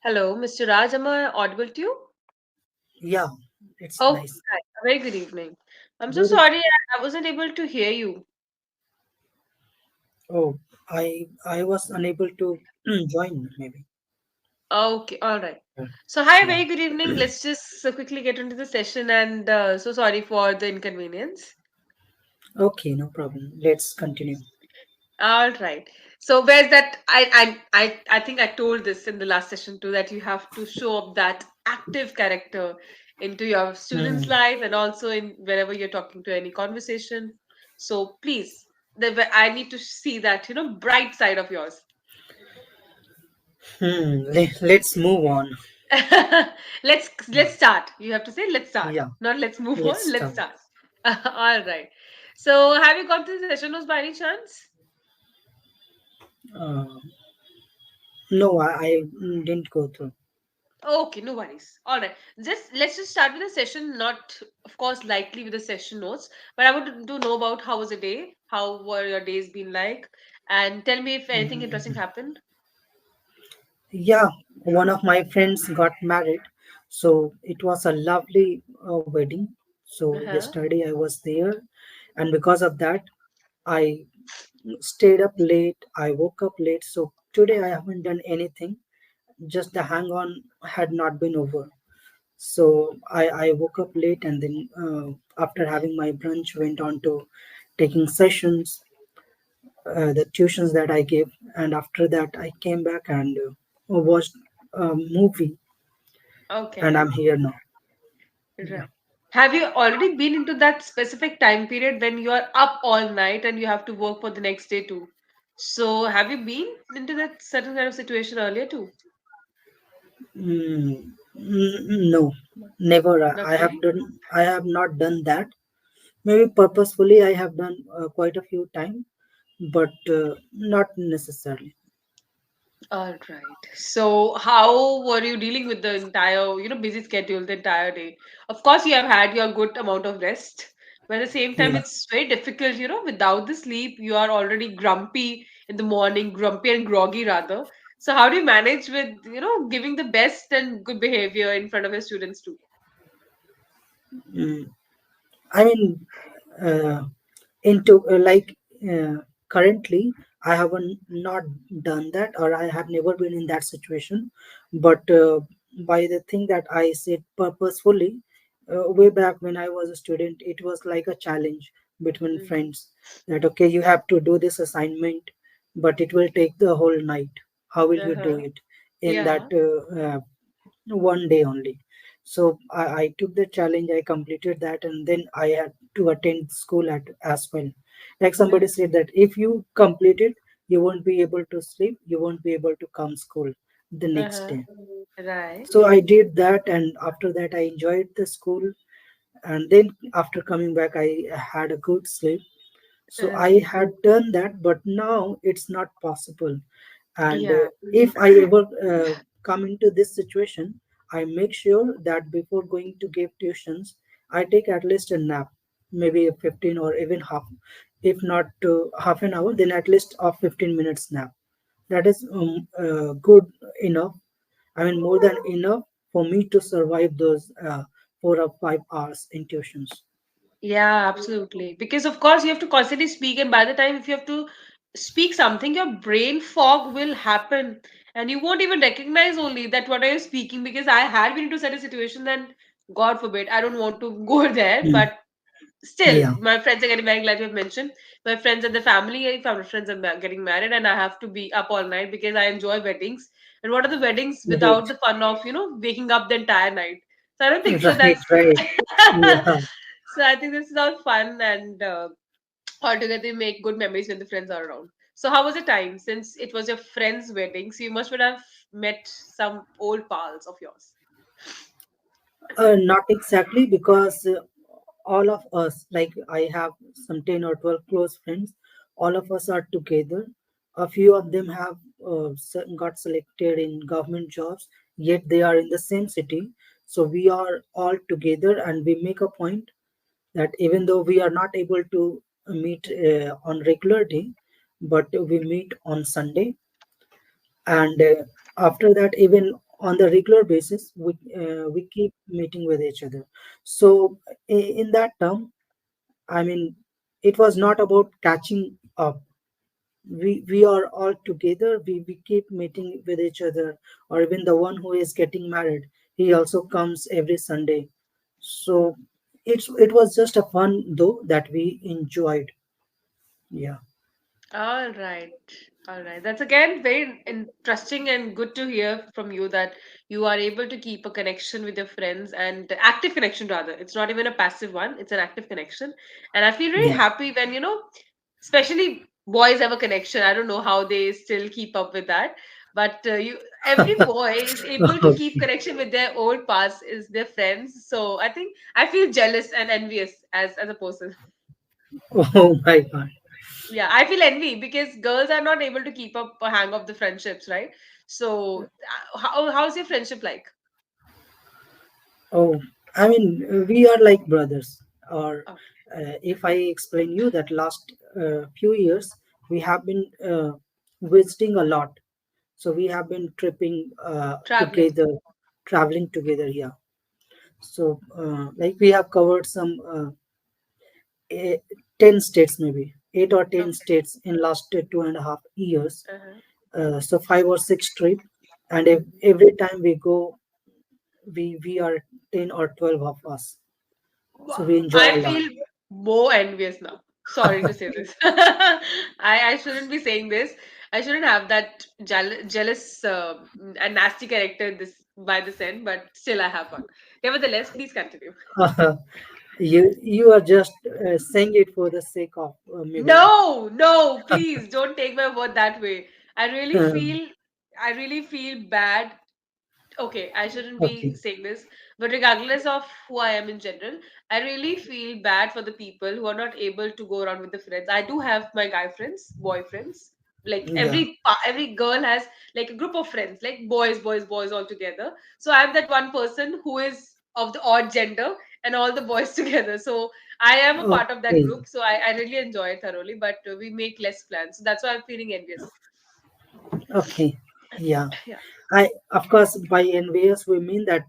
Hello, Mr. Raj. Am I audible to you? Yeah, it's Oh, nice. hi. A very good evening. I'm so Good. sorry I wasn't able to hear you. Oh, I was unable to join. Maybe. Okay, all right. Yeah. So, hi, Yeah. very good evening. Let's just quickly get into the session and so sorry for the inconvenience. Okay, no problem. Let's continue. All right. So, where's that? I think I told this in the last session too that you have to show up that active character into your student's Hmm. life and also in wherever you're talking to any conversation. So, please, I need to see that bright side of yours. Let's move on. Let's start. You have to say let's start, Yeah. not let's move Let's on. Let's start. start. All right. So, have you gone through the session notes by any chance? Uh, no, I didn't go through. Okay, no worries. All right. Let's just start with the session, not of course likely with the session notes, but I would to know about how was the day, how were your days been like, and tell me if anything interesting Mhm. happened. Yeah, one of my friends got married, so it was a lovely wedding. So Uh-huh. yesterday I was there, and because of that, I stayed up late. I woke up late. So today I haven't done anything. Just the hang on had not been over. So I woke up late and then after having my brunch went on to taking sessions, the tuitions that I gave. And after that I came back and watched a movie and Okay. I'm here now. Yeah. Right. Have you already been into that specific time period when you are up all night and you have to work for the next day too? So, have you been into that certain kind of situation earlier too? No, never. I have Okay. done. I have not done that. Maybe purposefully I have done quite a few times, but not necessarily. All right. So, how were you dealing with the entire, busy schedule the entire day? Of course, you have had your good amount of rest, but at the same time, Yeah. it's very difficult, without the sleep, you are already grumpy in the morning, grumpy and groggy rather. So, how do you manage with, giving the best and good behavior in front of your students too? Mm. I mean, uh, into uh, currently, I haven't not done that, or I have never been in that situation. But by the thing that I said purposefully, way back when I was a student, it was like a challenge between Mm. friends that okay, you have to do this assignment, but it will take the whole night. How will you do Uh-huh. it in that Yeah. one day only? So I took the challenge, I completed that, and then I had to attend school at as well. Like somebody Okay. said that if you complete it, you won't be able to sleep, you won't be able to come school the next Uh-huh. day. Right. So I did that, and after that I enjoyed the school, and then after coming back I had a good sleep. So Uh-huh. I had done that, but now it's not possible. And Yeah. if I ever come into this situation, I make sure that before going to give tuitions, I take at least a nap, maybe a 15 or even half, if not half an hour, then at least a 15 minutes nap. That is good enough. I mean, more than enough for me to survive those 4 or 5 hours in tuitions. Yeah, absolutely. Because of course you have to constantly speak, and by the time if you have to speak something, your brain fog will happen, and you won't even recognize only that what are you speaking. Because I had been into such a situation, then God forbid, I don't want to go there, Mm. but still, Yeah, my friends are getting married, like you've mentioned. My friends and the family friends are getting married, and I have to be up all night because I enjoy weddings. And what are the weddings right, without the fun of waking up the entire night? So I don't think so. right, That's right. Yeah. so I think this is all fun and altogether you make good memories when the friends are around. So how was the time? Since it was your friend's wedding, so you must would have met some old pals of yours. Not exactly because all of us, like I have some 10 or 12 close friends, all of us are together. A few of them have got selected in government jobs, yet they are in the same city. So we are all together and we make a point that even though we are not able to meet on regular day, but we meet on Sunday. And after that, even on the regular basis we keep meeting with each other. So in that term, I mean, it was not about catching up. We are all together, we keep meeting with each other. Or even the one who is getting married, he also comes every Sunday. So it was just a fun though that we enjoyed. Yeah. All right. All right. That's again very interesting and good to hear from you that you are able to keep a connection with your friends and active connection rather. It's not even a passive one, it's an active connection. And I feel really Yeah. happy when, especially boys have a connection. I don't know how they still keep up with that. But every boy is able to keep Okay. connection with their old past, is their friends. So I think I feel jealous and envious as a person. Oh my God. Yeah, I feel envy because girls are not able to keep up a hang of the friendships, right? So, how's your friendship like? Oh, I mean, we are like brothers. Or Oh, if I explain you that last few years we have been visiting a lot. So we have been tripping traveling. together, traveling together. Yeah. So like we have covered some eh, 10 states, maybe 8 or 10 Okay. states in last 2.5 years. Uh-huh. So 5 or 6 trip, and every time we go, we are 10 or 12 of us. So we Wow. enjoy I a lot. feel more envious now. Sorry to say this. I shouldn't be saying this. I shouldn't have that jealous and nasty character this by this end, but still I have one. Nevertheless, please continue. You are just saying it for the sake of maybe. No, no, please don't take my word that way. I really feel I really feel bad. Okay, I shouldn't be Okay. saying this, but regardless of who I am in general, I really feel bad for the people who are not able to go around with the friends. I do have my guy friends, boyfriends. Like Yeah. every girl has like a group of friends, like boys all together. So I'm that one person who is of the odd gender and all the boys together. So I am a part of that Okay. group. So I really enjoy it thoroughly, but we make less plans. So that's why I'm feeling envious. Okay. Yeah. Yeah. I, of course, by envious we mean that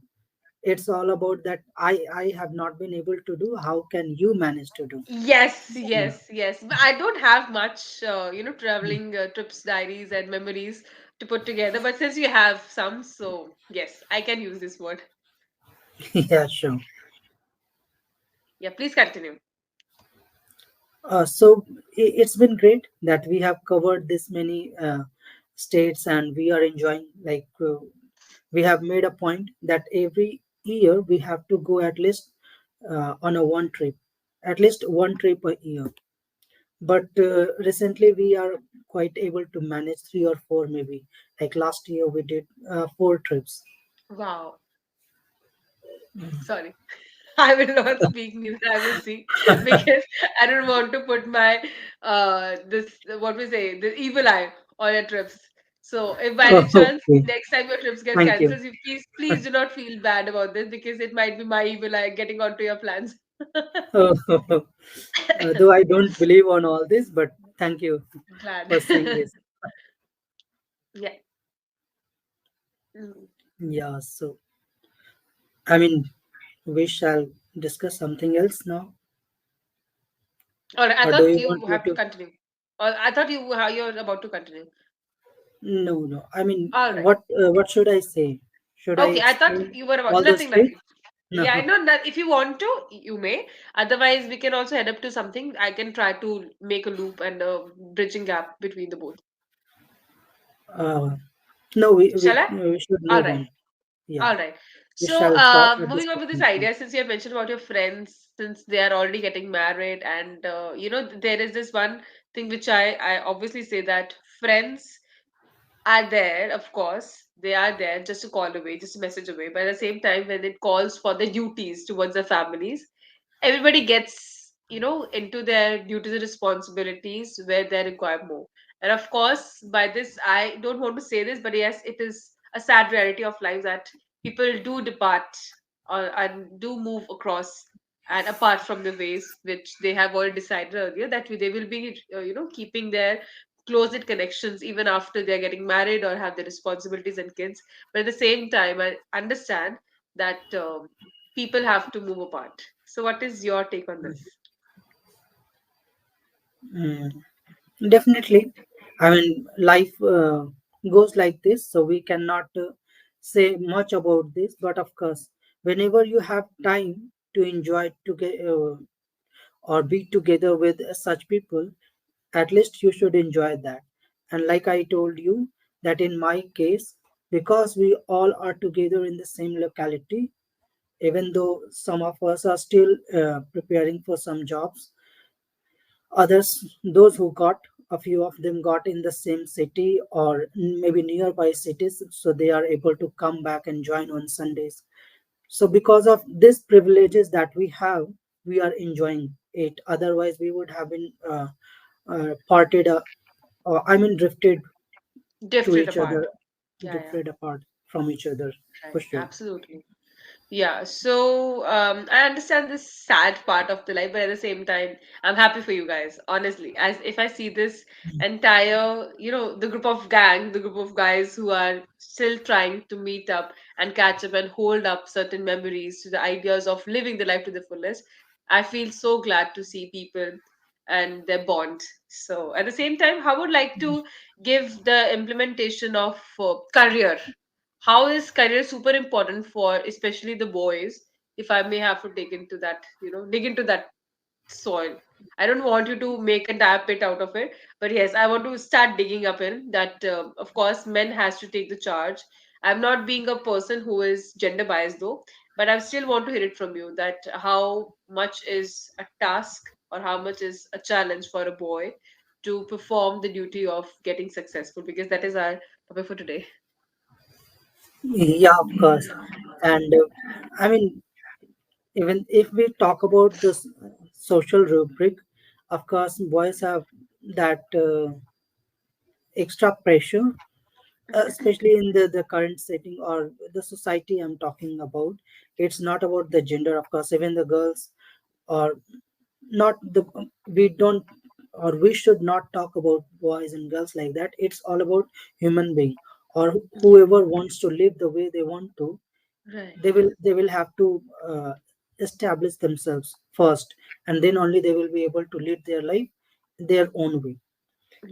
it's all about that I have not been able to do. How can you manage to do? Yes, Yeah. yes, yes. But I don't have much, traveling trips, diaries, and memories to put together. But since you have some, so yes, I can use this word. Yeah, sure. Yeah, please continue. So it's been great that we have covered this many states, and we are enjoying. Like we have made a point that every year we have to go at least on a one trip, at least one trip a year. But recently we are quite able to manage three or four, maybe. Like last year we did 4 trips. Wow. Sorry. I will not speak, neither I will see because I don't want to put my this what we say the evil eye on your trips. So if by any chance Okay, next time your trips gets thank you. cancelled, you please do not feel bad about this because it might be my evil eye getting onto your plans. Though I don't believe on all this, but thank you Glad. for saying this. Yeah. Mm. Yeah, so I mean, we shall discuss something else now, All right. I or do thought you want you me have to to? continue. Or I thought you're about to continue. No, no. I mean, All right. what should I say? Should I Okay. I thought explain you were about all the nothing, states? nothing. No. Yeah, I know that if you want to, you may. Otherwise, we can also head up to something. I can try to make a loop and a bridging gap between the both. Uh, no, we, Shall we I? we should All move right. on. Yeah, All right. we So, shall talk moving on discuss with this something. idea, since you have mentioned about your friends, since they are already getting married, and there is this one thing which I obviously say that friends are there, of course, they are there just a call away, just a message away. But at the same time, when it calls for the duties towards their families, everybody gets, into their duties and responsibilities where they require more. And of course, by this, I don't want to say this, but yes, it is a sad reality of life that people do depart and do move across and apart from the ways which they have already decided earlier that they will be, keeping their close knit connections even after they're getting married or have their responsibilities and kids. But at the same time, I understand that people have to move apart. So, what is your take on this? Mm, definitely. I mean, life goes like this, so we cannot say much about this. But of course, whenever you have time to enjoy together or be together with such people, at least you should enjoy that. And like I told you, that in my case, because we all are together in the same locality, even though some of us are still preparing for some jobs, others, those who got, a few of them got in the same city or maybe nearby cities, so they are able to come back and join on Sundays. So because of these privileges that we have, we are enjoying it. Otherwise, we would have been parted, I mean, drifted to Drifted each apart. other, Yeah, yeah, drifted apart from each other for right. sure. Absolutely. Yeah, so I understand this sad part of the life, but at the same time, I'm happy for you guys, honestly. As if I see this entire, the group of gang, the group of guys who are still trying to meet up and catch up and hold up certain memories to the ideas of living the life to the fullest, I feel so glad to see people and their bond. So at the same time, I would like to give the implementation of career. How is career super important for especially the boys? If I may have to dig into that, dig into that soil. I don't want you to make a entire pit out of it, but yes, I want to start digging up in that. Of course, men has to take the charge. I'm not being a person who is gender biased though, but I still want to hear it from you that how much is a task or how much is a challenge for a boy to perform the duty of getting successful, because that is our topic for today. Yeah, of course. And I mean, even if we talk about this social rubric, of course, boys have that extra pressure, especially in the current setting or the society I'm talking about. It's not about the gender, of course. Even the girls or not the we don't or we should not talk about boys and girls like that. It's all about human being or Yeah. whoever wants to live the way they want to. Right. They will have to establish themselves first, and then only they will be able to lead their life their own way.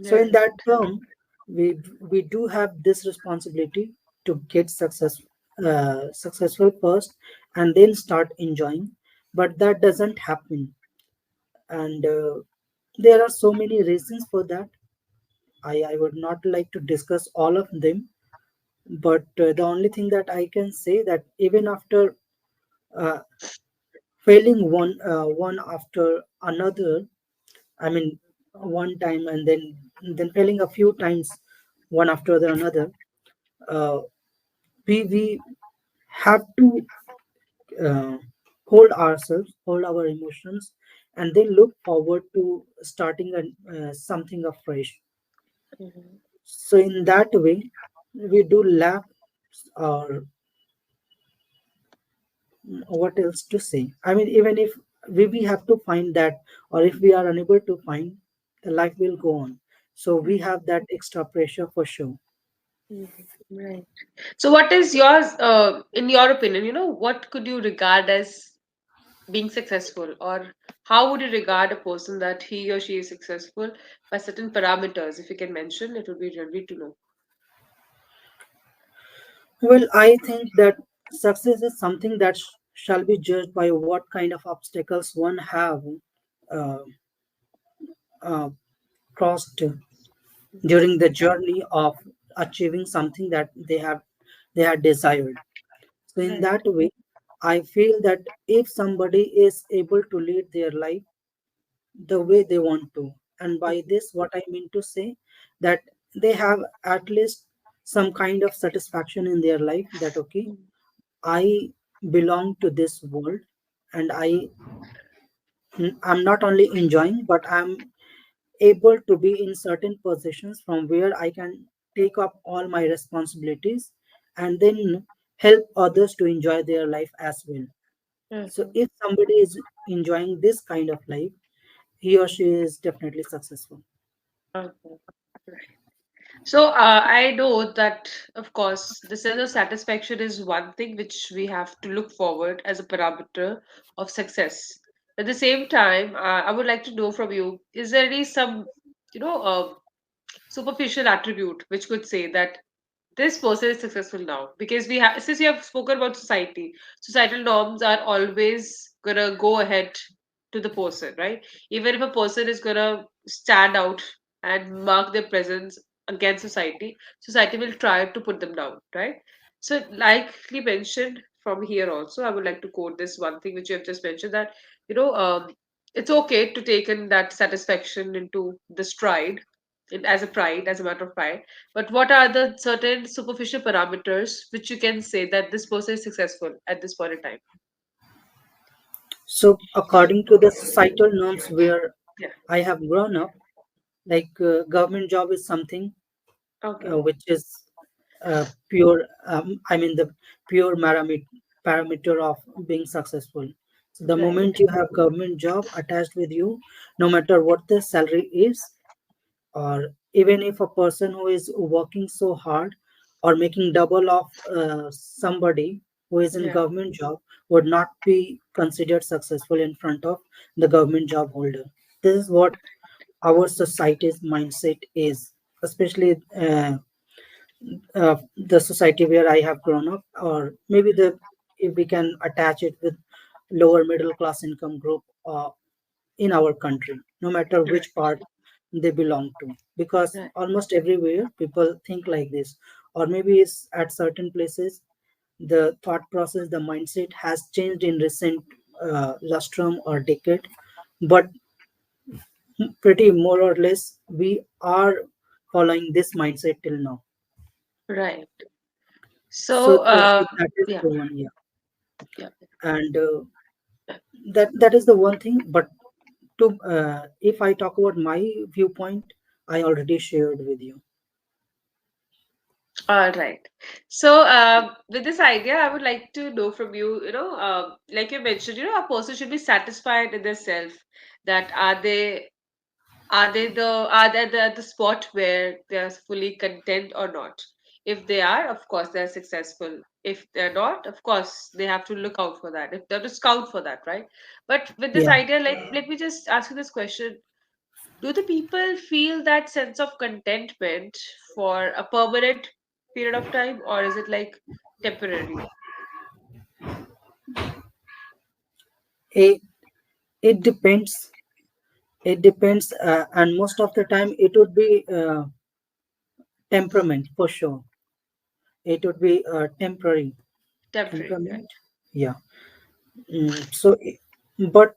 So in Right. that term, we do have this responsibility to get successful first and then start enjoying, but that doesn't happen. And there are so many reasons for that. I would not like to discuss all of them, but the only thing that I can say that even after uh, failing one after another, I mean, one time and then failing a few times one after the another, uh, we have to uh, hold our emotions, and then look forward to starting something afresh. Mhm. So in that way, we do laugh, or what else to say? I mean, even if we have to find that, or if we are unable to find, the life will go on. So we have that extra pressure for sure. Mhm. Right. So, what is yours, in your opinion, what could you regard as being successful, or how would you regard a person that he or she is successful by certain parameters? If you can mention, it would be really to know. Well, I think that success is something that shall be judged by what kind of obstacles one have uh, uh, crossed during the journey of achieving something that they had desired. So in Right. that way, I feel that if somebody is able to lead their life the way they want to, and by Mhm. this, what I mean to say, that they have at least some kind of satisfaction in their life, that okay, I belong to this world, and I'm not only enjoying, but I'm able to be in certain positions from where I can take up all my responsibilities and then help others to enjoy their life as well. So Mhm. if somebody is enjoying this kind of life, he or she is definitely successful. Okay. Right. So I know that, of course, the sense of satisfaction is one thing which we have to look forward as a parameter of success. At the same time, I would like to know from you: is there any some, you know, superficial attribute which could say that this person is successful now? Because we have, since you have spoken about society, societal norms are always gonna go ahead to the person, right? Even if a person is gonna stand out and mark their presence against society, society will try to put them down, right? So like we mentioned, from here also I would like to quote this one thing which you have just mentioned, that you know it's okay to take in that satisfaction into the stride, as a pride, as a matter of pride, but what are the certain superficial parameters which you can say that this person is successful at this point in time? So, according to the societal norms where Yeah. I have grown up, like government job is something Okay. which is pure, I mean, the pure parameter of being successful. So, the Right. moment you have government job attached with you, no matter what the salary is, or even if a person who is working so hard or making double of somebody who is in Yeah. government job would not be considered successful in front of the government job holder. This is what our society's mindset is, especially the society where I have grown up, or maybe the if we can attach it with lower middle class income group in our country, no matter Right. which part they belong to, because Right. almost everywhere people think like this, or maybe it's at certain places the thought process, the mindset has changed in recent lustrum or decade, but pretty more or less we are following this mindset till now. Right. So, So so that is yeah. the one, yeah. Yeah. And that is the one thing. But to if I talk about my viewpoint, I already shared with you. All right. So, with this idea, I would like to know from you, like you mentioned, a person should be satisfied in their self. That are they at the spot where they are fully content or not? If they are, of course, they're successful. If they're not, of course, they have to look out for that. If they have to scout for that, right? But with this Yeah. idea, like, let me just ask you this question: do the people feel that sense of contentment for a permanent period of time, or is it like temporary? it, it depends. It depends, and most of the time it would be temperament for sure. It would be temporary Temporary, temperament. right? Yeah. So, but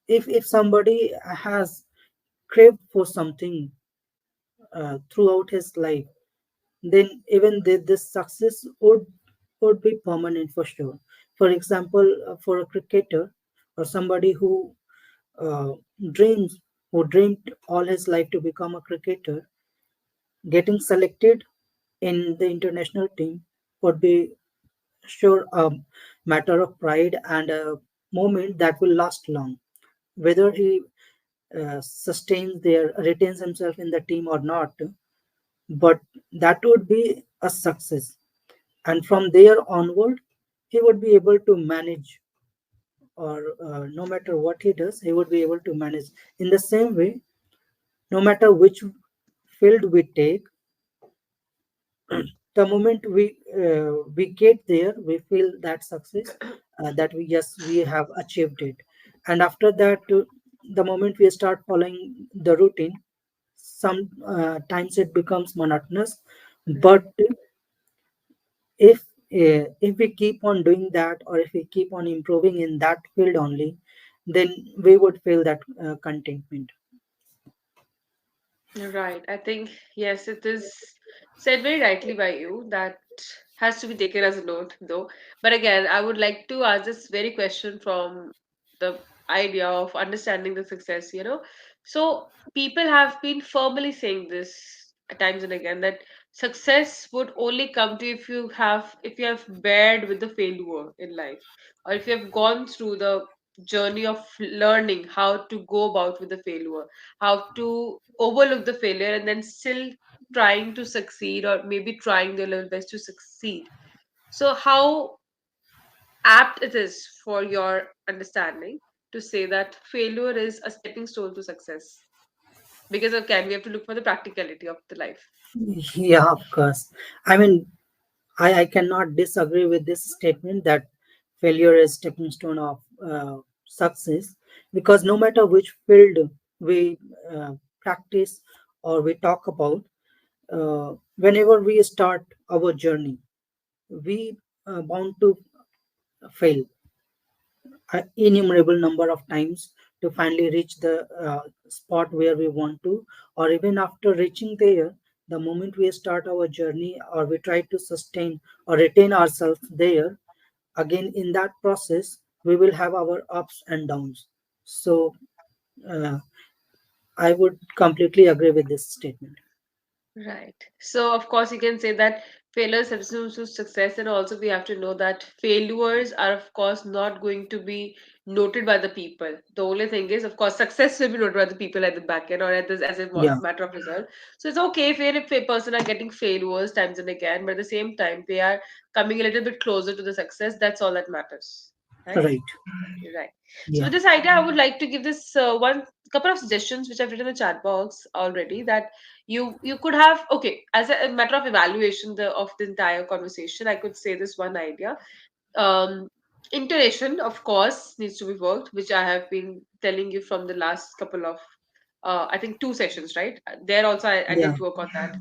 if somebody has craved for something throughout his life, then even this success would be permanent for sure. For example, for a cricketer or somebody uh, dreams who dreamed all his life to become a cricketer, getting selected in the international team would be sure a matter of pride and a moment that will last long. Whether he sustains their retains himself in the team or not, but that would be a success. And from there onward, he would be able to manage, or no matter what he does, he would be able to manage. In the same way, no matter which field we take, the moment we get there, we feel that success, that we yes we have achieved it. And after that, the moment we start following the routine, some times it becomes monotonous. Right. But if we keep on doing that, or if we keep on improving in that field only, then we would feel that contentment. Right. I think, yes, it is said very rightly by you. That has to be taken as a note, though. But again, I would like to ask this very question from the idea of understanding the success, So people have been firmly saying this times and again, that success would only come to you if you have bared with the failure in life, or if you have gone through the journey of learning how to go about with the failure, how to overlook the failure and then still trying to succeed, or maybe trying their level best to succeed. So, how apt it is for your understanding to say that failure is a stepping stone to success? Because again, we have to look for the practicality of the life. Yeah, of course. I mean, I cannot disagree with this statement that failure is stepping stone of success, because no matter which field we practice or we talk about, whenever we start our journey, we bound to fail an innumerable number of times to finally reach the spot where we want to, or even after reaching there, the moment we start our journey or we try to sustain or retain ourselves there, again in that process we will have our ups and downs. So uh, I would completely agree with this statement. Right. So, of course, you can say that failures subsumes to success, and also we have to know that failures are, of course, not going to be noted by the people. The only thing is, of course, success will be noted by the people at the back end or at this as a Yeah, matter of result. So, it's okay if a person are getting failures times and again, but at the same time, they are coming a little bit closer to the success. That's all that matters. Right? right. Right. So Yeah, with this idea, I would like to give this one couple of suggestions which I've written in the chat box already, that you could have, okay, as a matter of evaluation of the entire conversation, I could say this one idea. um Intonation, of course, needs to be worked, which I have been telling you from the last couple of I think two sessions, right? There also I yeah, did work on that.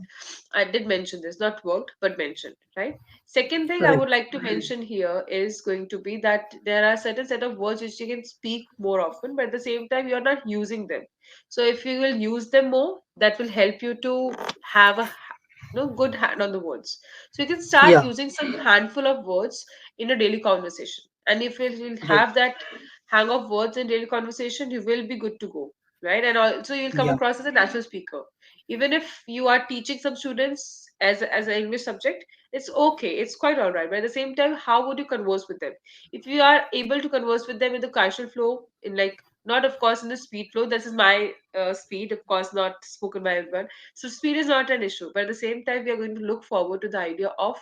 I did mention this, not worked but mentioned, right? Second thing I right. would like to mention here is going to be that there are certain set of words which you can speak more often, but at the same time you're not using them. So if you will use them more, that will help you to have a good hand on the words. So you can start Yeah, using some handful of words in a daily conversation. And if you will right. have that hang of words in daily conversation, you will be good to go, right? And also you'll come Yeah, across as a natural speaker. Even if you are teaching some students as an English subject, it's okay, it's quite all right. But at the same time, how would you converse with them? If you are able to converse with them in the casual flow, in like not of course in the speed flow. This is my speed, of course, not spoken by everyone. So speed is not an issue, but at the same time, we are going to look forward to the idea of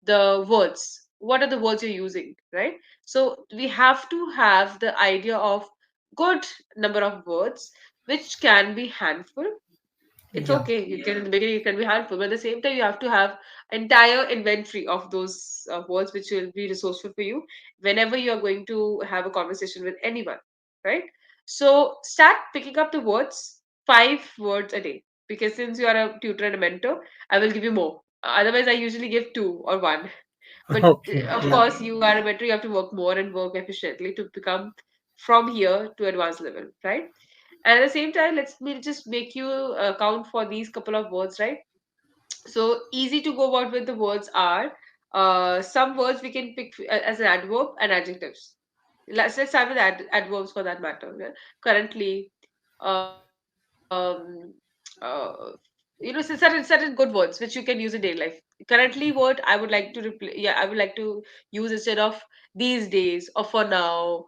the words. What are the words you're using, right? So we have to have the idea of good number of words, which can be handful. It's yeah, okay, you can in the beginning it can be handful, but at the same time you have to have entire inventory of those words which will be resourceful for you whenever you are going to have a conversation with anyone, right? So start picking up the words, 5 words a day, because since you are a tutor and a mentor, I will give you more. Otherwise I usually give two or one. But okay, of yeah, course, you are a mentor, you have to work more and work efficiently to become from here to advanced level, right? And at the same time, let's me just make you count for these couple of words, right? So easy to go about with the words are some words we can pick as an adverb and adjectives. Let's start with adverbs for that matter. Yeah? Currently, certain good words which you can use in daily life. Currently, word I would like to I would like to use instead of these days or for now,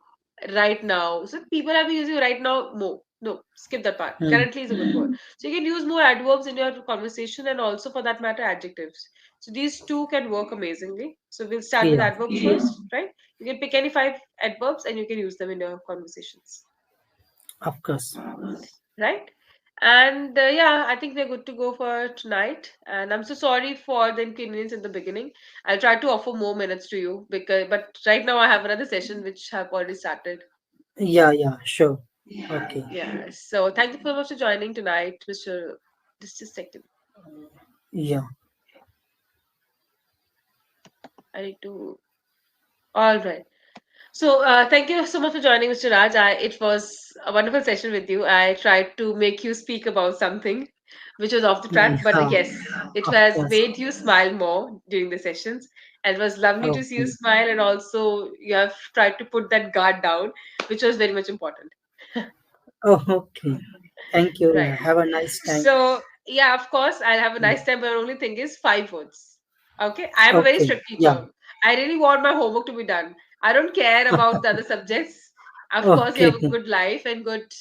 right now. So people have been using right now more. No, skip that part. mm, Currently is a good word. So you can use more adverbs in your conversation, and also for that matter adjectives. So these two can work amazingly. So we'll start with yeah, adverbs first, right? You can pick any 5 adverbs and you can use them in your conversations, of course. right? And yeah, I think we're good to go for tonight. And I'm so sorry for the inconvenience in the beginning. I'll try to offer more minutes to you, because but right now I have another session which have already started. Yeah, yeah, sure. Okay. Yeah. So thank you so much for joining tonight, Mr. Just a second. Yeah, I need to. All right. So, thank you so much for joining, Mr. Raj. It was a wonderful session with you. I tried to make you speak about something which was off the track, but yeah, yes, it of has course. made you smile more during the sessions. And it was lovely to see you Okay. smile, and also you have tried to put that guard down, which was very much important. Oh, okay. Thank you. Right. Have a nice time. So, yeah, of course, I'll have a Yeah. nice time, but the only thing is 5 words. Okay. I am a very Okay. strict Yeah. teacher. I really want my homework to be done. I don't care about the other subjects. Of course, you Okay. have a good life and good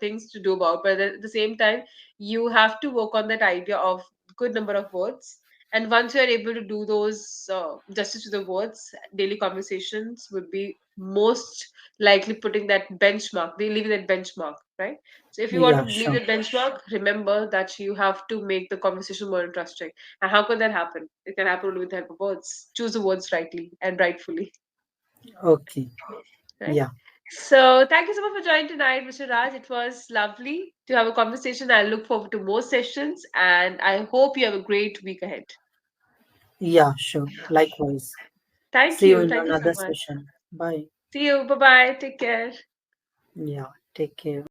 things to do about, but at the same time, you have to work on that idea of good number of words. And once you are able to do those justice to the words, daily conversations would be most likely putting that benchmark. They leave that benchmark, right? So if you want to Yeah, leave sure. that benchmark, remember that you have to make the conversation more interesting. And how can that happen? It can happen only with the help of words. Choose the words rightly and rightfully, Okay. right? Yeah. So thank you so much for joining tonight, Mr. Raj. It was lovely to have a conversation. I look forward to more sessions and I hope you have a great week ahead. Yeah, sure. Likewise. Thank See you you. in Thank you so another much. session. Bye. See you. Bye bye. Take care. Yeah. Take care.